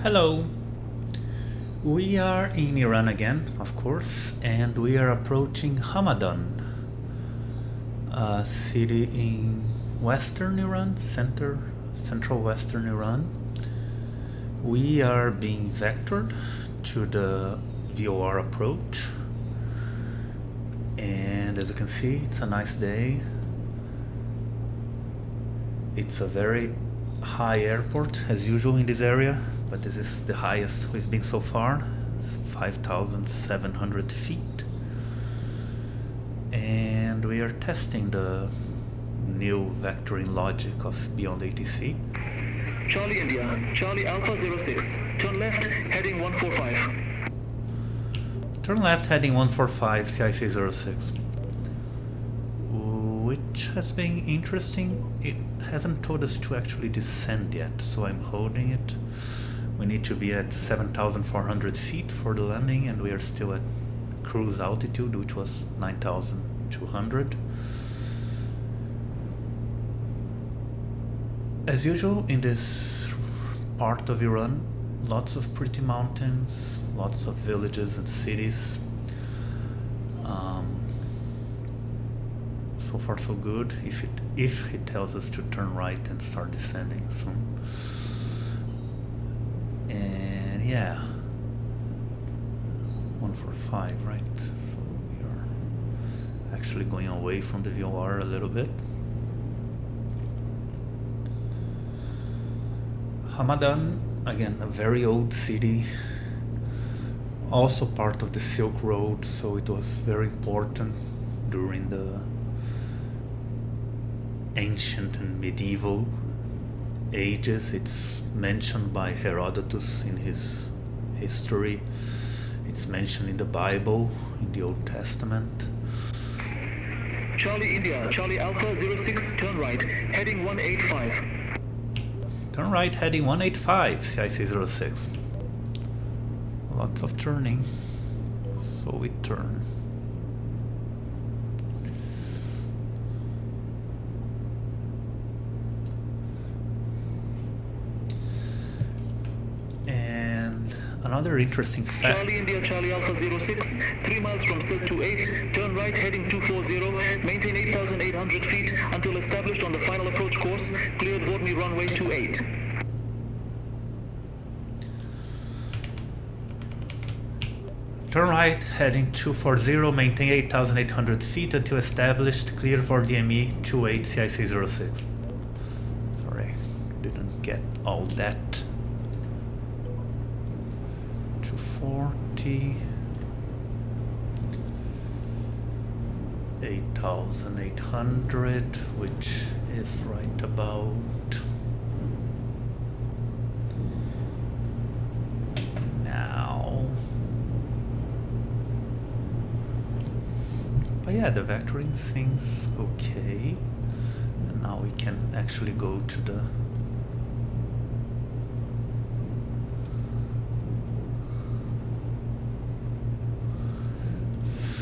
Hello. We are in Iran again, of course, and we are approaching Hamadan, a city in western Iran, central western Iran. We are being vectored to the VOR approach, and as you can see, it's a nice day. It's a very high airport as usual in this area, but this is the highest we've been so far. It's 5,700 feet, and we are testing the new vectoring logic of BeyondATC. Charlie India, Charlie Alpha 06, turn left heading 145. Turn left heading 145 CIC 06, which has been interesting. It hasn't told us to actually descend yet, so I'm holding it. We need to be at 7,400 feet for the landing, and we are still at cruise altitude, which was 9,200. As usual in this part of Iran, lots of pretty mountains, lots of villages and cities. So far so good, if it tells us to turn right and start descending soon. And yeah, 145, right? So we are actually going away from the VOR a little bit. Hamadan, again, a very old city, also part of the Silk Road, so it was very important during the ancient and medieval ages. It's mentioned by Herodotus in his history. It's mentioned in the Bible, in the Old Testament. Charlie India, Charlie Alpha 06, turn right, heading 185. Turn right, heading 185, CIC 06. Lots of turning, so we turn. Another interesting fact. Charlie India, Charlie Alpha 06, 3 miles from Silk 28, turn right heading 240, maintain 8,800 feet until established on the final approach course, cleared Vodny runway 28. Turn right heading 240, maintain 8,800 feet until established, cleared for DME 28 CIC 06. Sorry, didn't get all that. 240, 8,800, which is right about now. But yeah, the vectoring seems okay, and now we can actually go to the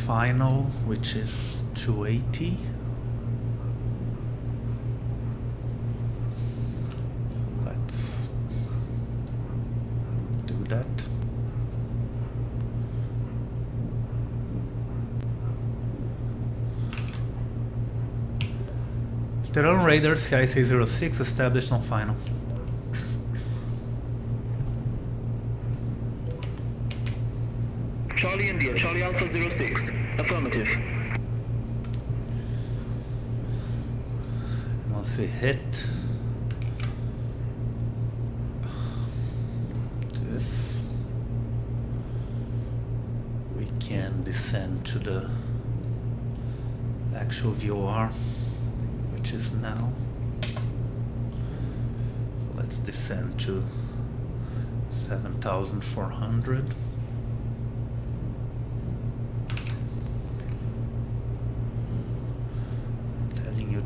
final, which is 280. So let's do that. Terrain radar CIC 06 established on final. Charlie India, Charlie Alpha 06, affirmative. And once we hit this, we can descend to the actual VOR, which is now. So let's descend to 7,400.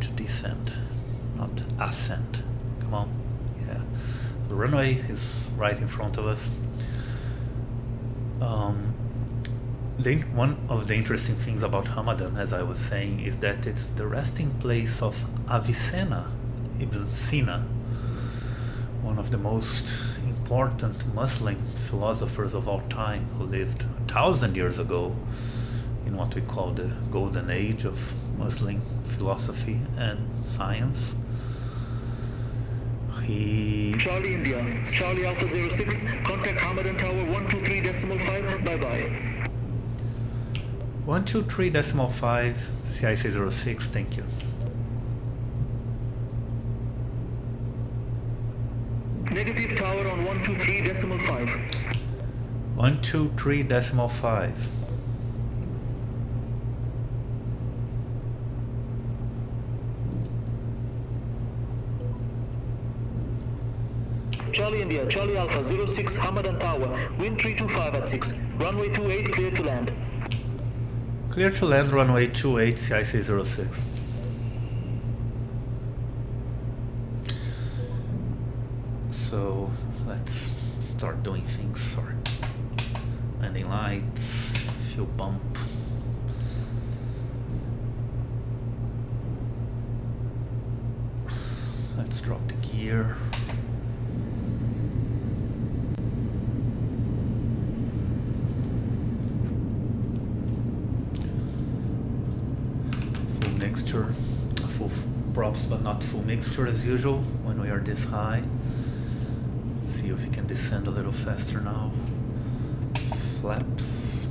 To descend, not ascend. Come on. Yeah. The runway is right in front of us. One of the interesting things about Hamadan, as I was saying, is that it's the resting place of Avicenna, Ibn Sina, one of the most important Muslim philosophers of all time who lived 1,000 years ago in what we call the golden age of Muslim philosophy and science. Charlie India, Charlie Alpha 06, contact Hamadan Tower 123.5, bye-bye. 123.5, CIC 06, thank you. Negative tower on 123.5. 123.5. Charlie India, Charlie Alpha 06, Hamadan Tower, wind 325 at 6, runway 28, clear to land. Clear to land, runway 28, CIC 06. So let's start doing things. Sorry. Landing lights, fuel pump. Let's drop the gear. Full mixture, full props but not full mixture as usual when we are this high. Let's see if we can descend a little faster now. Flaps.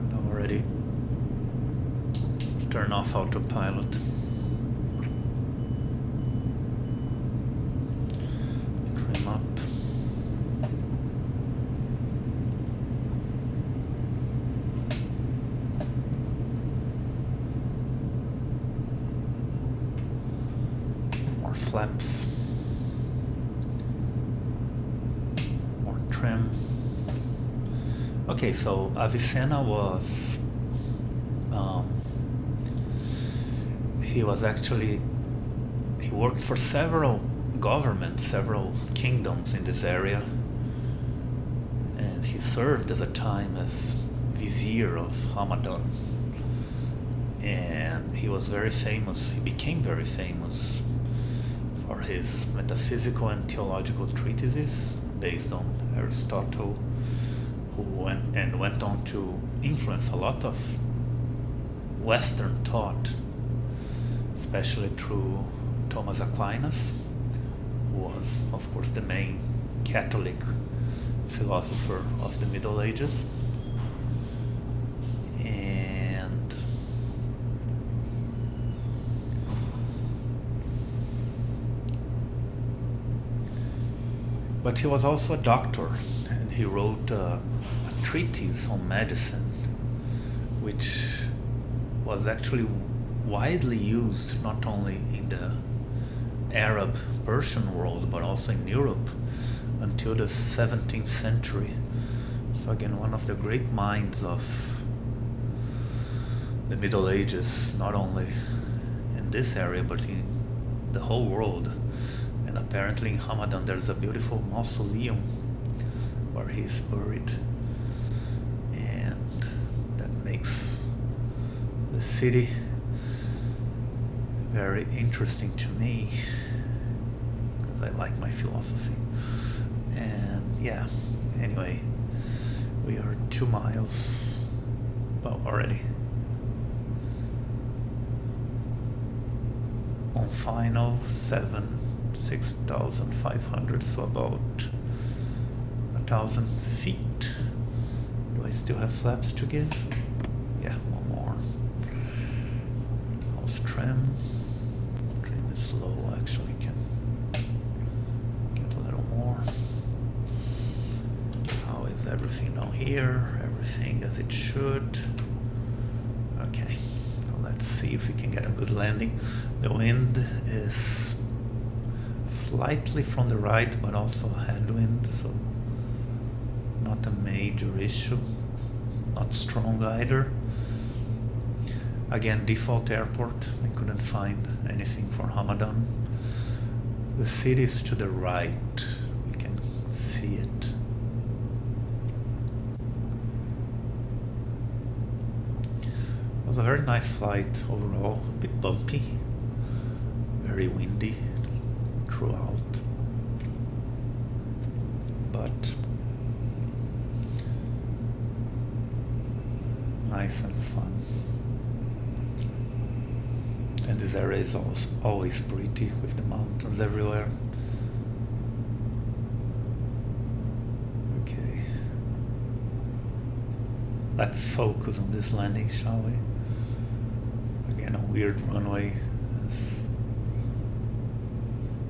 And already turn off autopilot. Trim up. Flaps, more trim. Okay, so Avicenna was he worked for several governments, several kingdoms in this area, and he served as a time as vizier of Hamadan, and he was very famous. He became very famous for his metaphysical and theological treatises based on Aristotle, who went on to influence a lot of Western thought, especially through Thomas Aquinas, who was, of course, the main Catholic philosopher of the Middle Ages. But he was also a doctor, and he wrote a treatise on medicine, which was actually widely used not only in the Arab Persian world, but also in Europe until the 17th century. So again, one of the great minds of the Middle Ages, not only in this area, but in the whole world. And apparently in Hamadan there's a beautiful mausoleum where he's buried, and that makes the city very interesting to me because I like my philosophy. And yeah, anyway, we are 2 miles, well, already on final 6,500, so about 1,000 feet. Do I still have flaps to give? Yeah, one more. How's trim? Trim is low, actually can get a little more. How is everything down here? Everything as it should. Okay, so let's see if we can get a good landing. The wind is slightly from the right, but also headwind, so not a major issue. Not strong either. Again, default airport. I couldn't find anything for Hamadan. The city is to the right. We can see it. was a very nice flight overall, a bit bumpy, very windy throughout, but nice and fun. And this area is also always pretty with the mountains everywhere. Okay, let's focus on this landing, shall we? Again, a weird runway as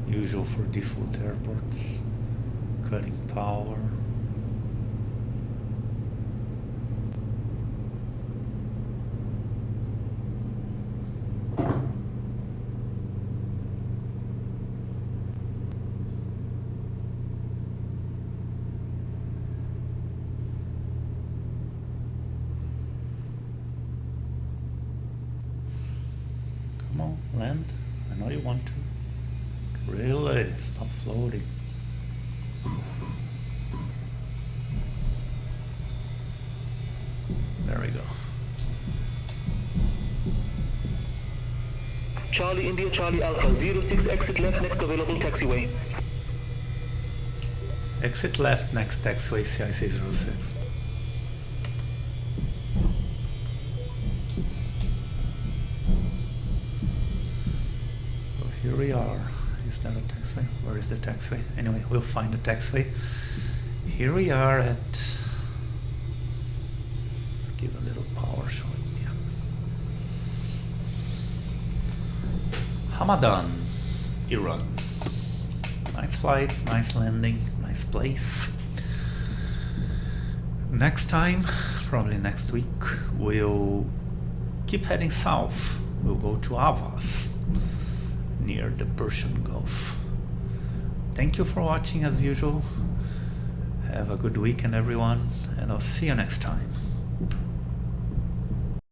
usual for default airports. Cutting power. Come on, land. I know you want to. Really? Stop floating. There we go. Charlie India Charlie Alpha 06, exit left next available taxiway. Exit left next taxiway CIC 06. So here we are. Is that a taxiway? Where is the taxiway? Anyway, we'll find the taxiway. Here we are at... Let's give a little power shot. Yeah. Hamadan, Iran. Nice flight, nice landing, nice place. Next time, probably next week, we'll keep heading south. We'll go to Avas, near the Persian Gulf. Thank you for watching as usual. Have a good weekend, everyone, and I'll see you next time.